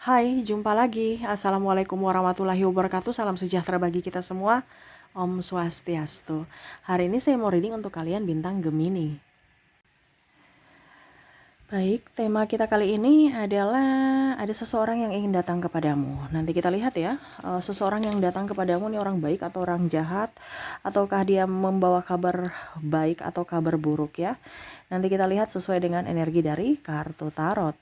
Hai, jumpa lagi. Assalamualaikum warahmatullahi wabarakatuh. Salam sejahtera bagi kita semua. Om Swastiastu. Hari ini saya mau reading untuk kalian bintang Gemini. Baik, tema kita kali ini adalah ada seseorang yang ingin datang kepadamu. Nanti kita lihat ya, seseorang yang datang kepadamu ini orang baik atau orang jahat, ataukah dia membawa kabar baik atau kabar buruk ya. Nanti kita lihat sesuai dengan energi dari kartu tarot.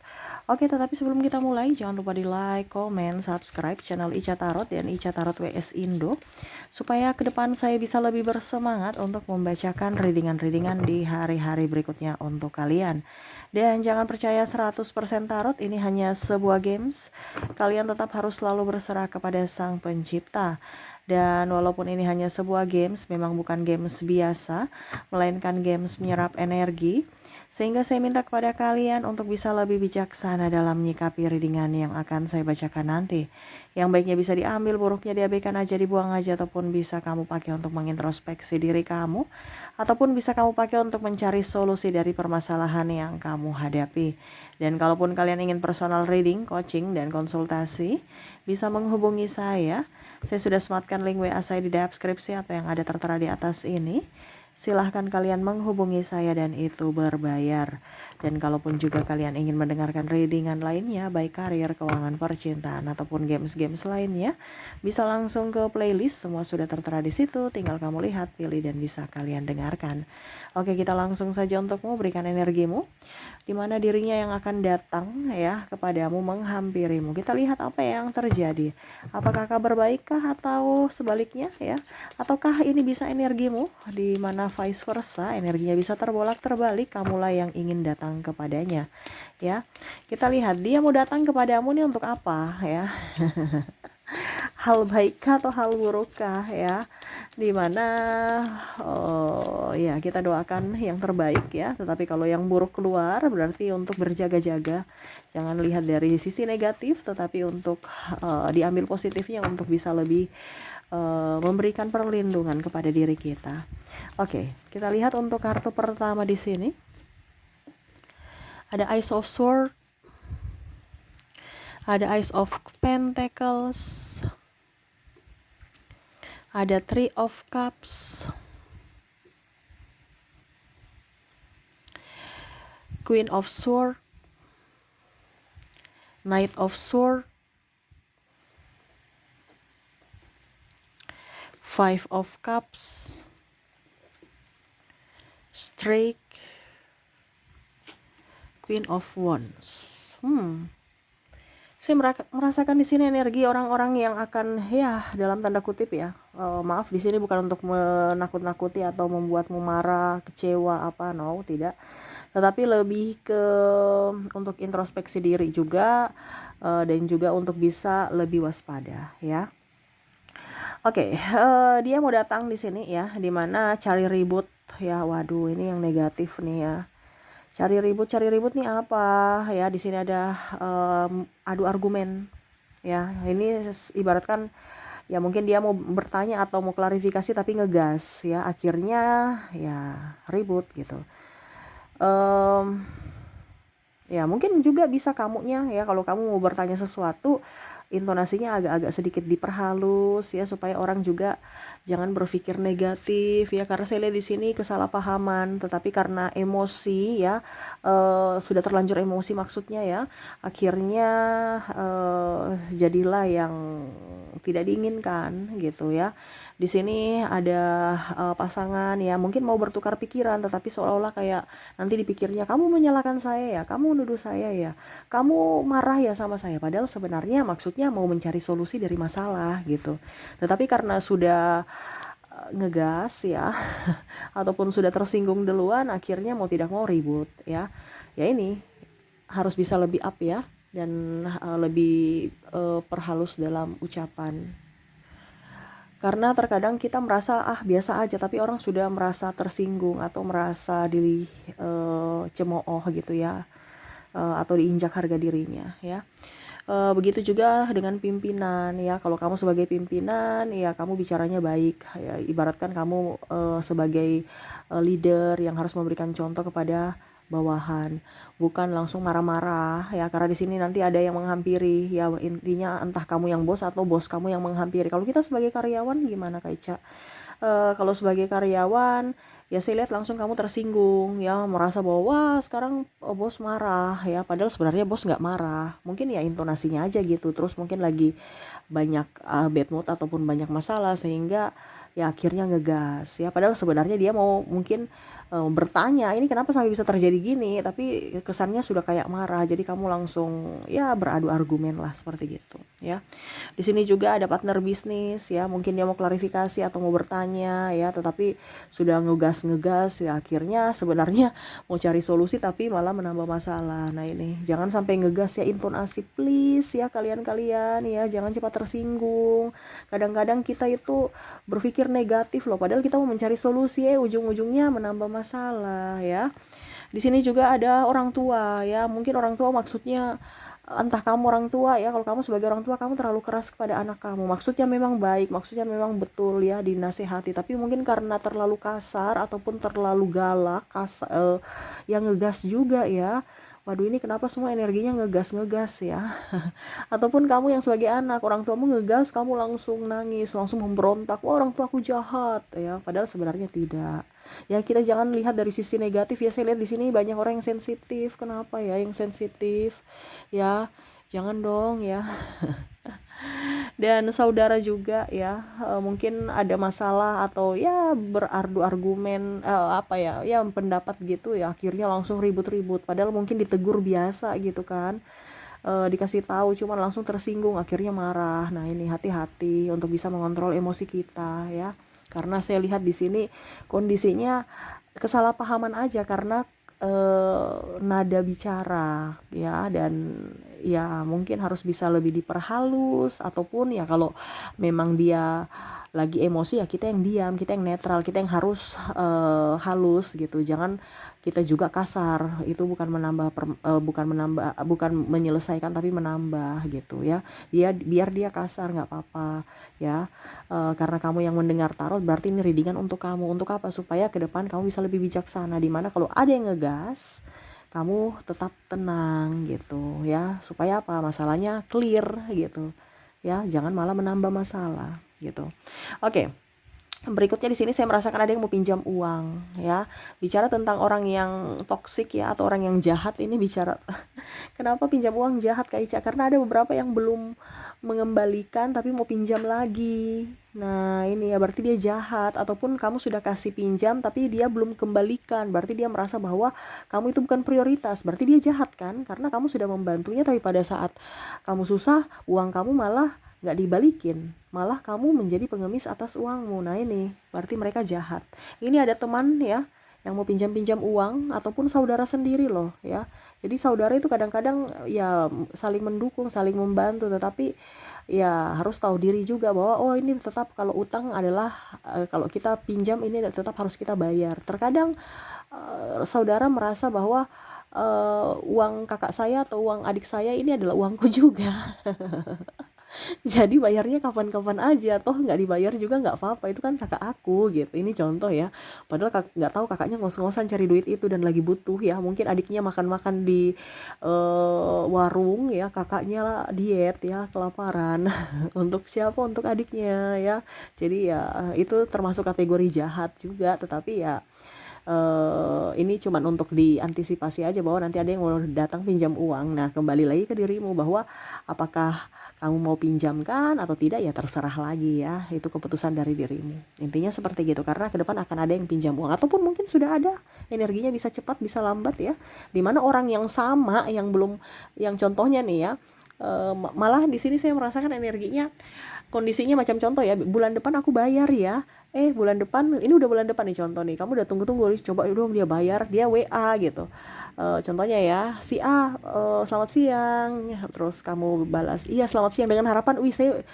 Oke, tetapi sebelum kita mulai, jangan lupa di like, comment, subscribe channel Ica Tarot dan Ica Tarot WS Indo, supaya ke depan saya bisa lebih bersemangat untuk membacakan readingan-readingan di hari-hari berikutnya untuk kalian. Dan jangan percaya 100% tarot, ini hanya sebuah games. Kalian tetap harus selalu berserah kepada Sang Pencipta. Dan walaupun ini hanya sebuah games, memang bukan games biasa, melainkan games menyerap energi. Sehingga saya minta kepada kalian untuk bisa lebih bijaksana dalam menyikapi readingan yang akan saya bacakan nanti. Yang baiknya bisa diambil, buruknya diabaikan aja, dibuang aja, ataupun bisa kamu pakai untuk mengintrospeksi diri kamu, ataupun bisa kamu pakai untuk mencari solusi dari permasalahan yang kamu hadapi. Dan kalaupun kalian ingin personal reading, coaching, dan konsultasi, bisa menghubungi saya. Saya sudah sematkan link WA saya di deskripsi atau yang ada tertera di atas ini. Silahkan kalian menghubungi saya dan itu berbayar. Dan kalaupun juga kalian ingin mendengarkan readingan lainnya, baik karir, keuangan, percintaan, ataupun games-games lainnya, bisa langsung ke playlist, semua sudah tertera di situ, tinggal kamu lihat, pilih, dan bisa kalian dengarkan. Oke, kita langsung saja untukmu, berikan energimu, di mana dirinya yang akan datang ya kepadamu, menghampirimu. Kita lihat apa yang terjadi. Apakah kabar baikkah atau sebaliknya ya? Ataukah ini bisa energimu di mana vice versa, energinya bisa terbolak-terbalik, kamulah yang ingin datang kepadanya ya. Kita lihat dia mau datang kepadamu nih untuk apa ya. Hal baikkah atau hal burukkah ya, dimana ya kita doakan yang terbaik ya, tetapi kalau yang buruk keluar berarti untuk berjaga-jaga, jangan lihat dari sisi negatif, tetapi untuk diambil positifnya untuk bisa lebih memberikan perlindungan kepada diri kita. Oke, kita lihat untuk kartu pertama di sini ada Ace of Swords, ada Ace of Pentacles, ada Three of Cups, Queen of Swords, Knight of Swords, Five of Cups, Strike, Queen of Wands. Saya merasakan di sini energi orang-orang yang akan ya dalam tanda kutip ya, maaf di sini bukan untuk menakut-nakuti atau membuatmu marah, kecewa apa, no, tidak. Tetapi lebih ke untuk introspeksi diri juga, dan juga untuk bisa lebih waspada ya. Oke, dia mau datang di sini ya, dimana cari ribut ya. Waduh, ini yang negatif nih ya. Cari ribut nih apa ya? Di sini ada adu argumen ya. Ini ibaratkan ya, mungkin dia mau bertanya atau mau klarifikasi tapi ngegas ya. Akhirnya ya ribut gitu. Ya mungkin juga bisa kamunya ya, kalau kamu mau bertanya sesuatu, intonasinya agak-agak sedikit diperhalus ya, supaya orang juga jangan berpikir negatif ya, karena saya lihat di sini kesalahpahaman, tetapi karena emosi ya, sudah terlanjur emosi maksudnya ya, akhirnya jadilah yang tidak diinginkan gitu ya. Di sini ada pasangan ya, mungkin mau bertukar pikiran, tetapi seolah-olah kayak nanti dipikirnya kamu menyalahkan saya ya, kamu nuduh saya ya, kamu marah ya sama saya, padahal sebenarnya maksudnya mau mencari solusi dari masalah gitu. Tetapi karena sudah ngegas ya ataupun sudah tersinggung duluan, akhirnya mau tidak mau ribut ya. Ya ini harus bisa lebih up ya, dan lebih perhalus dalam ucapan. Karena terkadang kita merasa biasa aja, tapi orang sudah merasa tersinggung atau merasa cemooh gitu ya, atau diinjak harga dirinya ya. Begitu juga dengan pimpinan ya, kalau kamu sebagai pimpinan ya kamu bicaranya baik ya, ibaratkan kamu sebagai leader yang harus memberikan contoh kepada bawahan, bukan langsung marah-marah ya, karena di sini nanti ada yang menghampiri ya, intinya entah kamu yang bos atau bos kamu yang menghampiri. Kalau kita sebagai karyawan gimana Kak Ica? Kalau sebagai karyawan ya saya lihat langsung kamu tersinggung ya, merasa bahwa wah sekarang bos marah ya, padahal sebenarnya bos nggak marah, mungkin ya intonasinya aja gitu, terus mungkin lagi banyak bad mood ataupun banyak masalah sehingga ya akhirnya ngegas ya, padahal sebenarnya dia mau mungkin bertanya ini kenapa sampai bisa terjadi gini, tapi kesannya sudah kayak marah, jadi kamu langsung ya beradu argumen lah seperti gitu ya. Di sini juga ada partner bisnis ya, mungkin dia mau klarifikasi atau mau bertanya ya, tetapi sudah ngegas ya, akhirnya sebenarnya mau cari solusi tapi malah menambah masalah. Nah ini jangan sampai ngegas ya, intonasi please ya kalian-kalian ya, jangan cepat tersinggung. Kadang-kadang kita itu berpikir negatif loh, padahal kita mau mencari solusi ujung-ujungnya menambah masalah ya. Di sini juga ada orang tua ya, mungkin orang tua maksudnya entah kamu orang tua ya, kalau kamu sebagai orang tua kamu terlalu keras kepada anak kamu, maksudnya memang baik, maksudnya memang betul ya dinasehati, tapi mungkin karena terlalu kasar ataupun terlalu galak, yang ngegas juga ya. Waduh ini kenapa semua energinya ngegas-ngegas ya. Ataupun kamu yang sebagai anak, orang tuamu ngegas, kamu langsung nangis, langsung memberontak, wah orang tuaku jahat ya, padahal sebenarnya tidak. Ya kita jangan lihat dari sisi negatif ya, saya lihat di sini banyak orang yang sensitif. Kenapa ya yang sensitif? Ya, jangan dong ya. Dan saudara juga ya, mungkin ada masalah atau ya berargu argumen apa ya, ya pendapat gitu ya, akhirnya langsung ribut-ribut padahal mungkin ditegur biasa gitu kan. Dikasih tahu cuman langsung tersinggung akhirnya marah. Nah ini hati-hati untuk bisa mengontrol emosi kita ya, karena saya lihat di sini kondisinya kesalahpahaman aja karena nada bicara ya, dan ya mungkin harus bisa lebih diperhalus, ataupun ya kalau memang dia lagi emosi ya kita yang diam, kita yang netral, kita yang harus halus gitu, jangan kita juga kasar. Itu bukan bukan menyelesaikan tapi menambah gitu ya. Biar dia kasar nggak apa-apa ya. Karena kamu yang mendengar tarot berarti ini readingan untuk kamu. Untuk apa? Supaya ke depan kamu bisa lebih bijaksana, dimana kalau ada yang ngegas kamu tetap tenang gitu ya, supaya apa, masalahnya clear gitu ya, jangan malah menambah masalah gitu. Oke. Berikutnya di sini saya merasakan ada yang mau pinjam uang ya. Bicara tentang orang yang toksik ya, atau orang yang jahat, ini bicara kenapa pinjam uang jahat Kak Ica? Karena ada beberapa yang belum mengembalikan tapi mau pinjam lagi. Nah ini ya berarti dia jahat, ataupun kamu sudah kasih pinjam tapi dia belum kembalikan, berarti dia merasa bahwa kamu itu bukan prioritas, berarti dia jahat kan, karena kamu sudah membantunya tapi pada saat kamu susah uang kamu malah nggak dibalikin, malah kamu menjadi pengemis atas uangmu. Nah ini berarti mereka jahat. Ini ada teman ya yang mau pinjam-pinjam uang, ataupun saudara sendiri loh ya. Jadi saudara itu kadang-kadang ya saling mendukung, saling membantu, tetapi ya harus tahu diri juga bahwa oh ini tetap kalau utang adalah kalau kita pinjam ini tetap harus kita bayar. Terkadang saudara merasa bahwa uang kakak saya atau uang adik saya ini adalah uangku juga. Jadi bayarnya kapan-kapan aja, toh nggak dibayar juga nggak apa-apa, itu kan kakak aku gitu. Ini contoh ya, padahal nggak tahu kakaknya ngos-ngosan cari duit itu dan lagi butuh ya, mungkin adiknya makan-makan di warung ya, kakaknya lah diet ya, kelaparan. Untuk siapa? Untuk adiknya ya. Jadi ya itu termasuk kategori jahat juga, tetapi ya ini cuman untuk diantisipasi aja bahwa nanti ada yang mau datang pinjam uang. Nah kembali lagi ke dirimu bahwa apakah kamu mau pinjamkan atau tidak ya terserah lagi ya, itu keputusan dari dirimu. Intinya seperti gitu, karena ke depan akan ada yang pinjam uang, ataupun mungkin sudah ada, energinya bisa cepat bisa lambat ya, dimana orang yang sama yang belum, yang contohnya nih ya, malah di sini saya merasakan energinya kondisinya macam contoh ya, bulan depan aku bayar ya, bulan depan, ini udah bulan depan nih contoh nih, kamu udah tunggu-tunggu, coba dong dia bayar, dia WA gitu. Contohnya ya, si A, selamat siang, terus kamu balas iya selamat siang, dengan harapan wih saya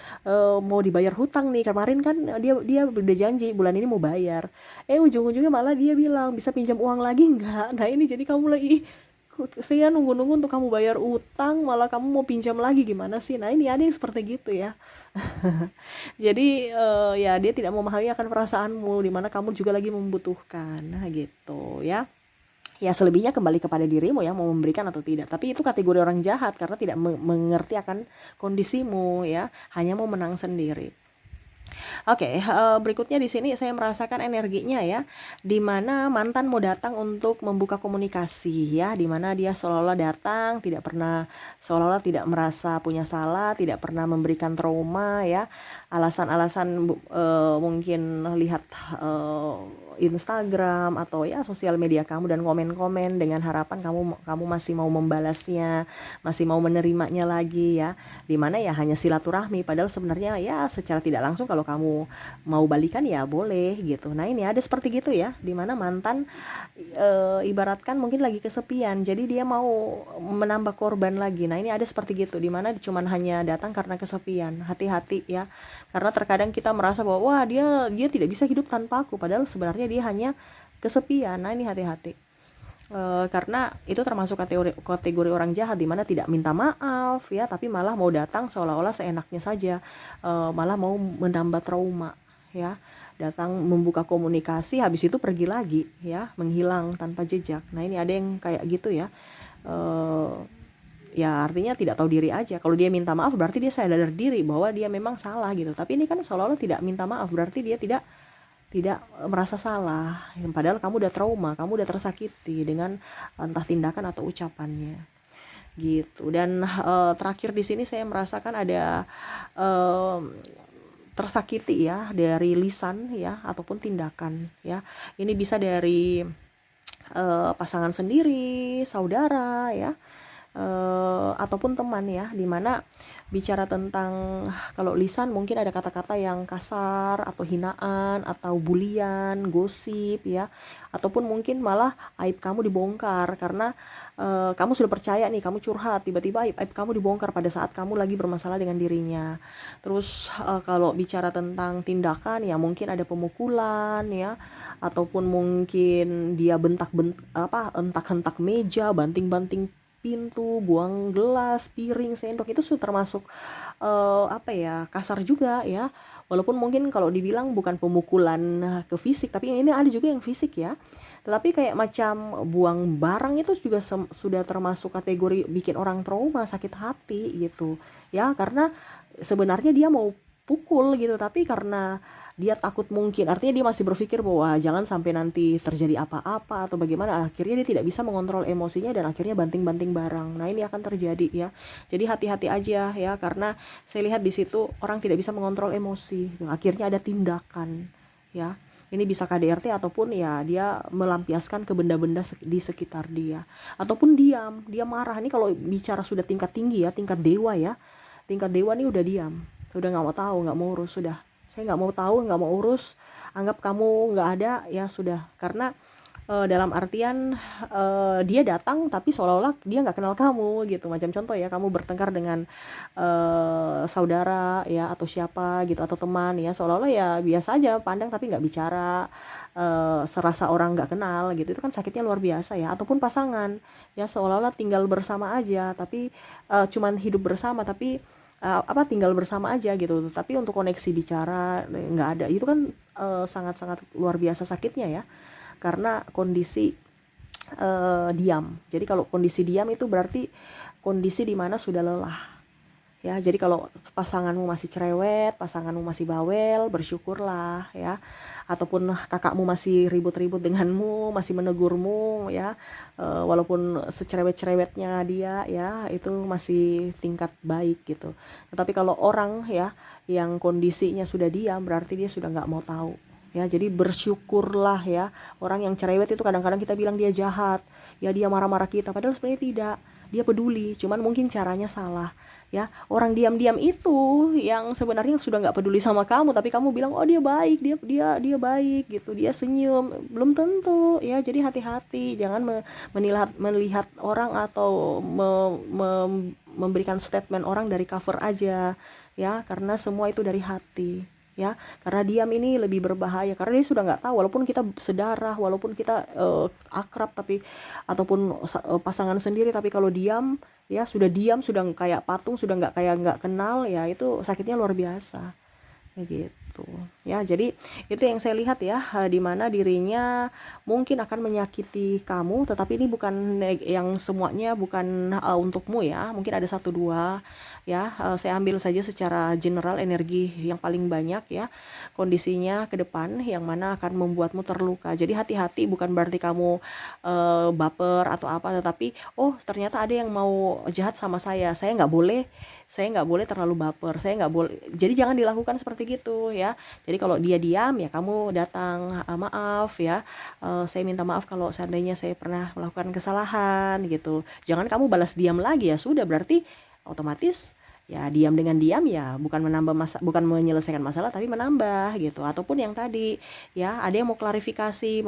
mau dibayar hutang nih, kemarin kan dia udah janji bulan ini mau bayar, ujung-ujungnya malah dia bilang bisa pinjam uang lagi nggak. Nah ini jadi kamu lagi, saya nunggu-nunggu untuk kamu bayar utang, malah kamu mau pinjam lagi, gimana sih? Nah ini ada yang seperti gitu ya. Jadi ya dia tidak memahami akan perasaanmu, dimana kamu juga lagi membutuhkan. Nah gitu ya. Ya selebihnya kembali kepada dirimu ya, mau memberikan atau tidak. Tapi itu kategori orang jahat karena tidak mengerti akan kondisimu ya, hanya mau menang sendiri. Oke, berikutnya di sini saya merasakan energinya ya, di mana mantan mau datang untuk membuka komunikasi ya, di mana dia seolah-olah datang, seolah-olah tidak merasa punya salah, tidak pernah memberikan trauma ya, alasan-alasan mungkin lihat Instagram atau ya sosial media kamu dan komen-komen dengan harapan kamu masih mau membalasnya, masih mau menerimanya lagi ya, dimana ya hanya silaturahmi, padahal sebenarnya ya secara tidak langsung kalau kamu mau balikan ya boleh gitu. Nah ini ada seperti gitu ya, dimana mantan ibaratkan mungkin lagi kesepian, jadi dia mau menambah korban lagi. Nah ini ada seperti gitu, dimana cuman hanya datang karena kesepian. Hati-hati ya, karena terkadang kita merasa bahwa wah dia tidak bisa hidup tanpa aku, padahal sebenarnya dia hanya kesepian. Nah ini hati-hati. Karena itu termasuk kategori orang jahat, dimana tidak minta maaf ya, tapi malah mau datang seolah-olah seenaknya saja, malah mau menambah trauma ya, datang membuka komunikasi habis itu pergi lagi ya, menghilang tanpa jejak. Nah ini ada yang kayak gitu ya, ya artinya tidak tahu diri aja. Kalau dia minta maaf berarti dia sadar diri bahwa dia memang salah gitu, tapi ini kan seolah-olah tidak minta maaf, berarti dia tidak merasa salah, padahal kamu udah trauma, kamu udah tersakiti dengan entah tindakan atau ucapannya gitu. Dan terakhir di sini saya merasakan ada tersakiti ya dari lisan ya ataupun tindakan ya. Ini bisa dari pasangan sendiri, saudara ya, ataupun teman ya, dimana bicara tentang kalau lisan mungkin ada kata-kata yang kasar atau hinaan atau bulian, gosip ya, ataupun mungkin malah aib kamu dibongkar karena kamu sudah percaya nih, kamu curhat, tiba-tiba aib kamu dibongkar pada saat kamu lagi bermasalah dengan dirinya. Terus kalau bicara tentang tindakan ya mungkin ada pemukulan ya, ataupun mungkin dia hentak-hentak meja, banting-banting pintu, buang gelas, piring, sendok, itu sudah termasuk kasar juga ya. Walaupun mungkin kalau dibilang bukan pemukulan ke fisik, tapi ini ada juga yang fisik ya. Tetapi kayak macam buang barang itu juga sudah termasuk kategori bikin orang trauma, sakit hati gitu ya, karena sebenarnya dia mau pukul gitu, tapi karena dia takut, mungkin artinya dia masih berpikir bahwa jangan sampai nanti terjadi apa-apa atau bagaimana, akhirnya dia tidak bisa mengontrol emosinya dan akhirnya banting-banting barang. Nah ini akan terjadi ya, jadi hati-hati aja ya, karena saya lihat di situ orang tidak bisa mengontrol emosi, akhirnya ada tindakan ya. Ini bisa KDRT ataupun ya dia melampiaskan ke benda-benda di sekitar dia, ataupun dia marah. Ini kalau bicara sudah tingkat tinggi ya, tingkat dewa ya, tingkat dewa nih udah diam, udah nggak mau tahu, nggak mau urus, sudah saya nggak mau tahu, nggak mau urus, anggap kamu nggak ada ya sudah. Karena dalam artian dia datang tapi seolah-olah dia nggak kenal kamu gitu. Macam contoh ya, kamu bertengkar dengan saudara ya atau siapa gitu atau teman ya, seolah-olah ya biasa aja pandang tapi nggak bicara, serasa orang nggak kenal gitu. Itu kan sakitnya luar biasa ya. Ataupun pasangan ya, seolah-olah tinggal bersama aja tapi cuman hidup bersama tapi tinggal bersama aja gitu, tapi untuk koneksi bicara nggak ada. Itu kan sangat-sangat luar biasa sakitnya ya, karena kondisi diam. Jadi kalau kondisi diam itu berarti kondisi dimana sudah lelah ya. Jadi kalau pasanganmu masih cerewet, pasanganmu masih bawel, bersyukurlah ya. Ataupun kakakmu masih ribut-ribut denganmu, masih menegurmu ya, walaupun secerewet-cerewetnya dia ya, itu masih tingkat baik gitu. Tetapi kalau orang ya yang kondisinya sudah diam, berarti dia sudah nggak mau tahu ya. Jadi bersyukurlah ya. Orang yang cerewet itu kadang-kadang kita bilang dia jahat ya, dia marah-marah kita, padahal sebenarnya tidak, dia peduli, cuman mungkin caranya salah ya. Orang diam-diam itu yang sebenarnya sudah nggak peduli sama kamu, tapi kamu bilang oh dia baik, dia baik gitu, dia senyum, belum tentu ya. Jadi hati-hati, jangan melihat orang atau memberikan statement orang dari cover aja ya, karena semua itu dari hati ya. Karena diam ini lebih berbahaya, karena dia sudah nggak tahu, walaupun kita sedarah, walaupun kita akrab, tapi ataupun pasangan sendiri, tapi kalau diam ya, sudah diam, sudah kayak patung, sudah nggak kenal ya, itu sakitnya luar biasa ya gitu. gitu ya. Jadi itu yang saya lihat ya, di mana dirinya mungkin akan menyakiti kamu, tetapi ini bukan yang semuanya bukan untukmu ya, mungkin ada satu dua ya. Saya ambil saja secara general energi yang paling banyak ya, kondisinya ke depan yang mana akan membuatmu terluka. Jadi hati-hati, bukan berarti kamu baper atau apa, tetapi oh ternyata ada yang mau jahat sama saya nggak boleh terlalu baper, saya nggak boleh. Jadi jangan dilakukan seperti gitu ya. Jadi kalau dia diam ya kamu datang, maaf ya, saya minta maaf kalau seandainya saya pernah melakukan kesalahan gitu. Jangan kamu balas diam lagi, ya sudah berarti otomatis ya diam dengan diam ya bukan menyelesaikan masalah tapi menambah gitu. Ataupun yang tadi ya, ada yang mau klarifikasi,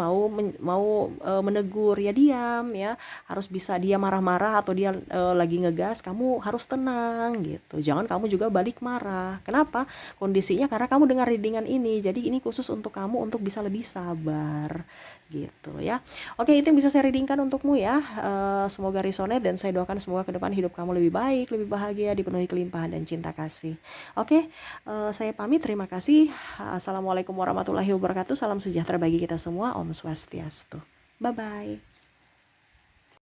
menegur, ya diam ya. Harus bisa, dia marah-marah atau dia lagi ngegas, kamu harus tenang gitu. Jangan kamu juga balik marah. Kenapa? Kondisinya karena kamu dengar readingan ini. Jadi ini khusus untuk kamu untuk bisa lebih sabar gitu ya. Oke, itu yang bisa saya readingkan untukmu ya. Semoga resonate dan saya doakan semoga ke depan hidup kamu lebih baik, lebih bahagia, dipenuhi kelimpahan dan cinta kasih. Oke, saya pamit, terima kasih. Assalamualaikum warahmatullahi wabarakatuh. Salam sejahtera bagi kita semua. Om Swastiastu. Bye bye.